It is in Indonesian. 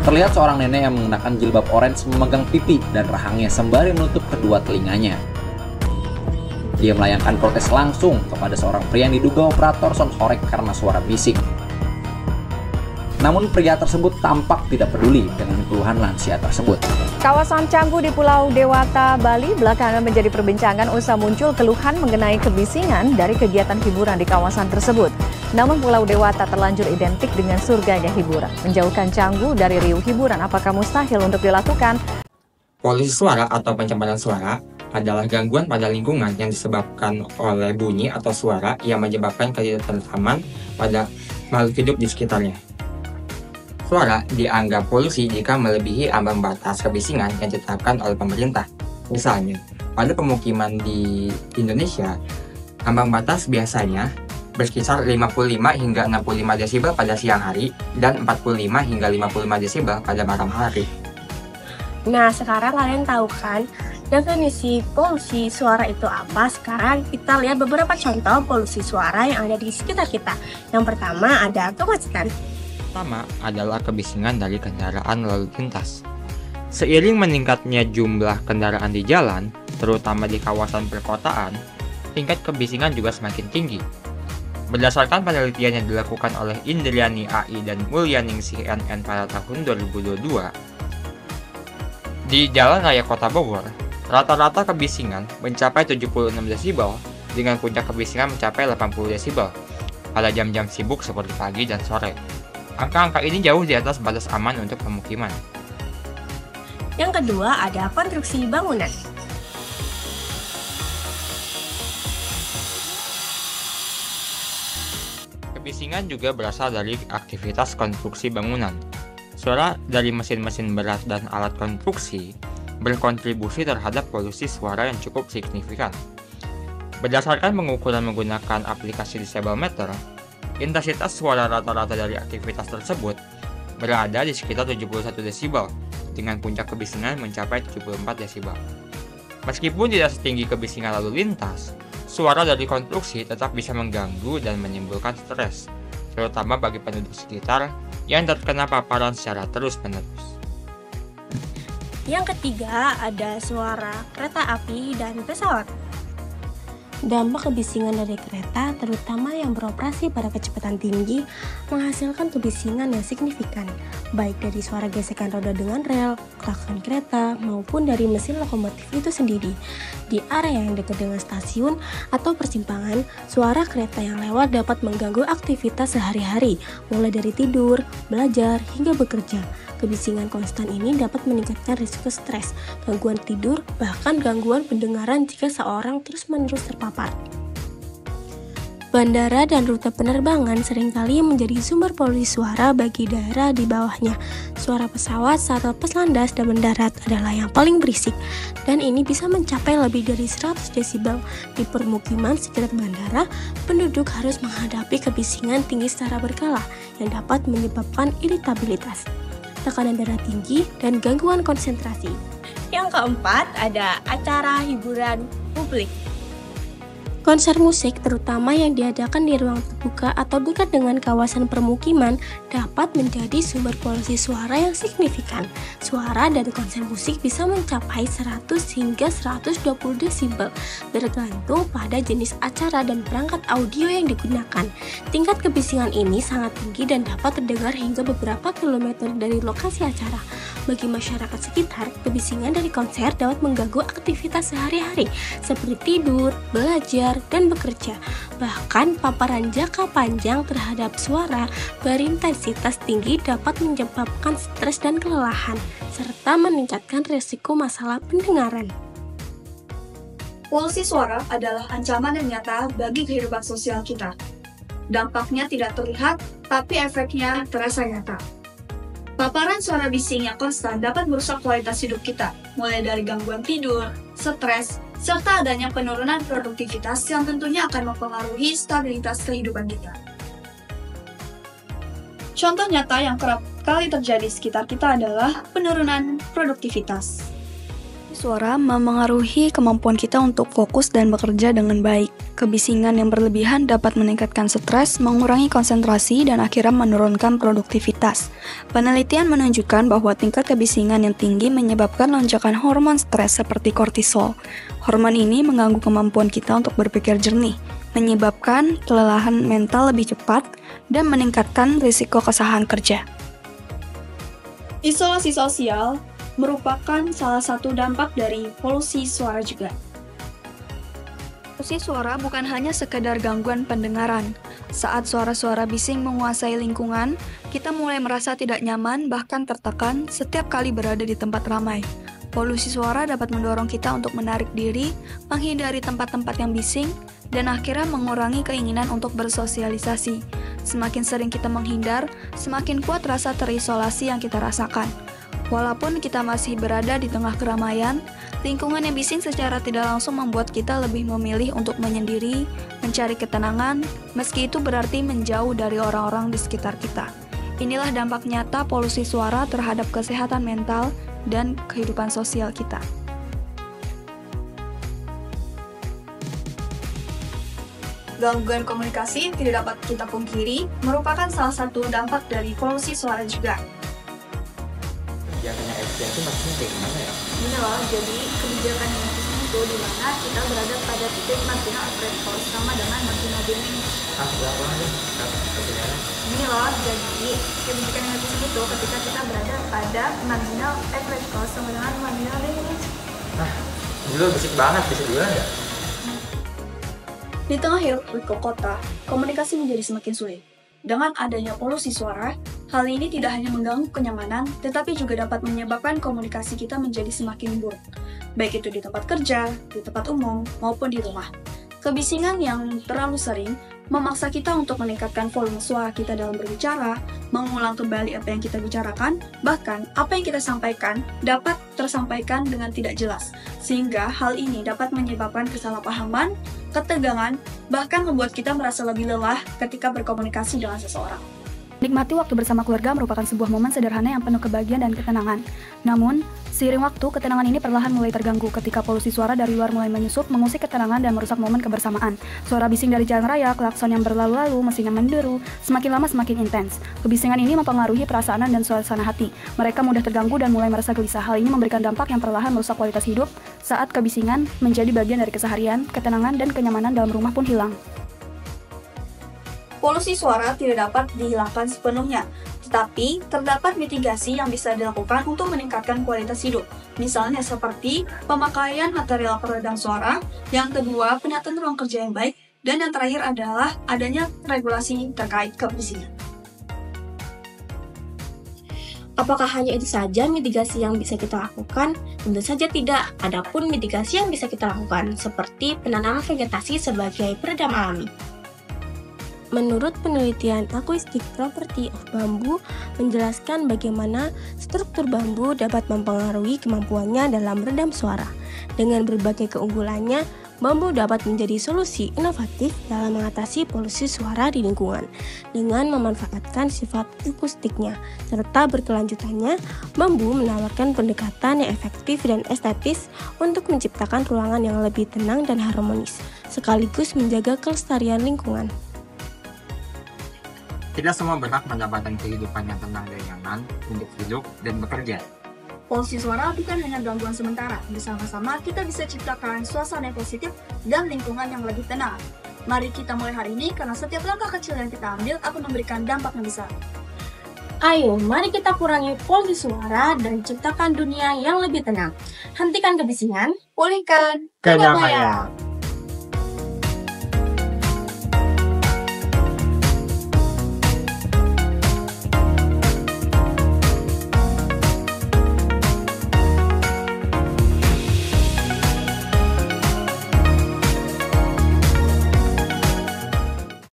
Terlihat seorang nenek yang mengenakan jilbab orange memegang pipi dan rahangnya sembari menutup kedua telinganya. Dia melayangkan protes langsung kepada seorang pria yang diduga operator sound horeg karena suara bising. Namun pria tersebut tampak tidak peduli dengan keluhan lansia tersebut. Kawasan Canggu di Pulau Dewata, Bali belakangan menjadi perbincangan usai muncul keluhan mengenai kebisingan dari kegiatan hiburan di kawasan tersebut. Namun Pulau Dewata terlanjur identik dengan surganya hiburan. Menjauhkan Canggu dari riuh hiburan apakah mustahil untuk dilakukan? Polusi suara atau pencemaran suara adalah gangguan pada lingkungan yang disebabkan oleh bunyi atau suara yang menyebabkan ketidaktentraman pada makhluk hidup di sekitarnya. Suara dianggap polusi jika melebihi ambang batas kebisingan yang ditetapkan oleh pemerintah. Misalnya, pada pemukiman di Indonesia, ambang batas biasanya berkisar 55 hingga 65 desibel pada siang hari dan 45 hingga 55 desibel pada malam hari. Nah, sekarang kalian tahu kan definisi polusi suara itu apa? Sekarang kita lihat beberapa contoh polusi suara yang ada di sekitar kita. Yang pertama ada kemacetan. Pertama adalah kebisingan dari kendaraan lalu lintas. Seiring meningkatnya jumlah kendaraan di jalan, terutama di kawasan perkotaan, tingkat kebisingan juga semakin tinggi. Berdasarkan penelitian yang dilakukan oleh Indriani AI dan Mulyaningsih NN pada tahun 2022, di Jalan Raya Kota Bogor, rata-rata kebisingan mencapai 76 desibel dengan puncak kebisingan mencapai 80 desibel pada jam-jam sibuk seperti pagi dan sore. Angka-angka ini jauh di atas batas aman untuk pemukiman. Yang kedua ada konstruksi bangunan. Kebisingan juga berasal dari aktivitas konstruksi bangunan. Suara dari mesin-mesin berat dan alat konstruksi berkontribusi terhadap polusi suara yang cukup signifikan. Berdasarkan pengukuran menggunakan aplikasi decibel meter, intensitas suara rata-rata dari aktivitas tersebut berada di sekitar 71 desibel, dengan puncak kebisingan mencapai 74 desibel. Meskipun tidak setinggi kebisingan lalu lintas, suara dari konstruksi tetap bisa mengganggu dan menimbulkan stres, terutama bagi penduduk sekitar yang terkena paparan secara terus-menerus. Yang ketiga ada suara kereta api dan pesawat. Dampak kebisingan dari kereta, terutama yang beroperasi pada kecepatan tinggi, menghasilkan kebisingan yang signifikan, baik dari suara gesekan roda dengan rel, klakson kereta, maupun dari mesin lokomotif itu sendiri. Di area yang dekat dengan stasiun atau persimpangan, suara kereta yang lewat dapat mengganggu aktivitas sehari-hari, mulai dari tidur, belajar, hingga bekerja. Kebisingan konstan ini dapat meningkatkan risiko stres, gangguan tidur, bahkan gangguan pendengaran jika seorang terus-menerus terpapar. Bandara dan rute penerbangan seringkali menjadi sumber polusi suara bagi daerah di bawahnya. Suara pesawat saat lepas landas dan mendarat adalah yang paling berisik, dan ini bisa mencapai lebih dari 100 desibel. Di permukiman sekitar bandara, penduduk harus menghadapi kebisingan tinggi secara berkala yang dapat menyebabkan iritabilitas, tekanan darah tinggi, dan gangguan konsentrasi. Yang keempat ada acara hiburan publik. Konser musik, terutama yang diadakan di ruang terbuka atau dekat dengan kawasan permukiman, dapat menjadi sumber polusi suara yang signifikan. Suara dari konser musik bisa mencapai 100 hingga 120 desibel, tergantung pada jenis acara dan perangkat audio yang digunakan. Tingkat kebisingan ini sangat tinggi dan dapat terdengar hingga beberapa kilometer dari lokasi acara. Bagi masyarakat sekitar, kebisingan dari konser dapat mengganggu aktivitas sehari-hari, seperti tidur, belajar, dan bekerja. Bahkan paparan jangka panjang terhadap suara berintensitas tinggi dapat menyebabkan stres dan kelelahan, serta meningkatkan risiko masalah pendengaran. Polusi suara adalah ancaman yang nyata bagi kehidupan sosial kita. Dampaknya tidak terlihat, tapi efeknya terasa nyata. Paparan suara bising yang konstan dapat merusak kualitas hidup kita, mulai dari gangguan tidur, stres, serta adanya penurunan produktivitas yang tentunya akan mempengaruhi stabilitas kehidupan kita. Contoh nyata yang kerap kali terjadi di sekitar kita adalah penurunan produktivitas. suara memengaruhi kemampuan kita untuk fokus dan bekerja dengan baik. Kebisingan yang berlebihan dapat meningkatkan stres, mengurangi konsentrasi, dan akhirnya menurunkan produktivitas. Penelitian menunjukkan bahwa tingkat kebisingan yang tinggi menyebabkan lonjakan hormon stres seperti kortisol. Hormon ini mengganggu kemampuan kita untuk berpikir jernih, menyebabkan kelelahan mental lebih cepat, dan meningkatkan risiko kesalahan kerja. Isolasi sosial merupakan salah satu dampak dari polusi suara juga. Polusi suara bukan hanya sekedar gangguan pendengaran. Saat suara-suara bising menguasai lingkungan, kita mulai merasa tidak nyaman bahkan tertekan setiap kali berada di tempat ramai. Polusi suara dapat mendorong kita untuk menarik diri, menghindari tempat-tempat yang bising, dan akhirnya mengurangi keinginan untuk bersosialisasi. Semakin sering kita menghindar, semakin kuat rasa terisolasi yang kita rasakan. Walaupun kita masih berada di tengah keramaian, lingkungan yang bising secara tidak langsung membuat kita lebih memilih untuk menyendiri, mencari ketenangan, meski itu berarti menjauh dari orang-orang di sekitar kita. Inilah dampak nyata polusi suara terhadap kesehatan mental dan kehidupan sosial kita. Gangguan komunikasi tidak dapat kita pungkiri merupakan salah satu dampak dari polusi suara juga. Kebijakannya FPN itu maksudnya kayak gimana ya? Ini loh, jadi kebijakan yang itu di mana kita berada pada titik marginal average cost sama dengan marginal gain. Berapa aja? Kebijakannya? Ini loh, jadi kebijakan yang itu ketika kita berada pada marginal average cost sama dengan marginal gain. Dulu berisik banget, bisa dulu nggak? Di tengah hiruk-pikuk kota, komunikasi menjadi semakin sulit. Dengan adanya polusi suara, hal ini tidak hanya mengganggu kenyamanan, tetapi juga dapat menyebabkan komunikasi kita menjadi semakin buruk, baik itu di tempat kerja, di tempat umum, maupun di rumah. Kebisingan yang terlalu sering memaksa kita untuk meningkatkan volume suara kita dalam berbicara, mengulang kembali apa yang kita bicarakan, bahkan apa yang kita sampaikan dapat tersampaikan dengan tidak jelas, sehingga hal ini dapat menyebabkan kesalahpahaman, ketegangan, bahkan membuat kita merasa lebih lelah ketika berkomunikasi dengan seseorang. Nikmati waktu bersama keluarga merupakan sebuah momen sederhana yang penuh kebahagiaan dan ketenangan. Namun, seiring waktu, ketenangan ini perlahan mulai terganggu ketika polusi suara dari luar mulai menyusup, mengusik ketenangan dan merusak momen kebersamaan. Suara bising dari jalan raya, klakson yang berlalu-lalu, mesin yang menderu, semakin lama semakin intens. Kebisingan ini mempengaruhi perasaan dan suasana hati. Mereka mudah terganggu dan mulai merasa gelisah. Hal ini memberikan dampak yang perlahan merusak kualitas hidup saat kebisingan menjadi bagian dari keseharian, ketenangan dan kenyamanan dalam rumah pun hilang. Polusi suara tidak dapat dihilangkan sepenuhnya, tetapi terdapat mitigasi yang bisa dilakukan untuk meningkatkan kualitas hidup. Misalnya seperti pemakaian material peredam suara, yang kedua penataan ruang kerja yang baik, dan yang terakhir adalah adanya regulasi terkait kebisingan. Apakah hanya itu saja mitigasi yang bisa kita lakukan? Tentu saja tidak. Adapun mitigasi yang bisa kita lakukan, seperti penanaman vegetasi sebagai peredam alami. Menurut penelitian Acoustic Property of Bamboo menjelaskan bagaimana struktur bambu dapat mempengaruhi kemampuannya dalam meredam suara. Dengan berbagai keunggulannya, bambu dapat menjadi solusi inovatif dalam mengatasi polusi suara di lingkungan. Dengan memanfaatkan sifat akustiknya serta berkelanjutannya, bambu menawarkan pendekatan yang efektif dan estetis untuk menciptakan ruangan yang lebih tenang dan harmonis, sekaligus menjaga kelestarian lingkungan. Tidak semua berhak mendapatkan kehidupan yang tenang dan nyaman untuk hidup dan bekerja. Polusi suara bukan hanya gangguan sementara, bersama-sama kita bisa ciptakan suasana yang positif dan lingkungan yang lebih tenang. Mari kita mulai hari ini karena setiap langkah kecil yang kita ambil akan memberikan dampak yang besar. Ayo, mari kita kurangi polusi suara dan ciptakan dunia yang lebih tenang. Hentikan kebisingan, Pulihkan Kedamaian.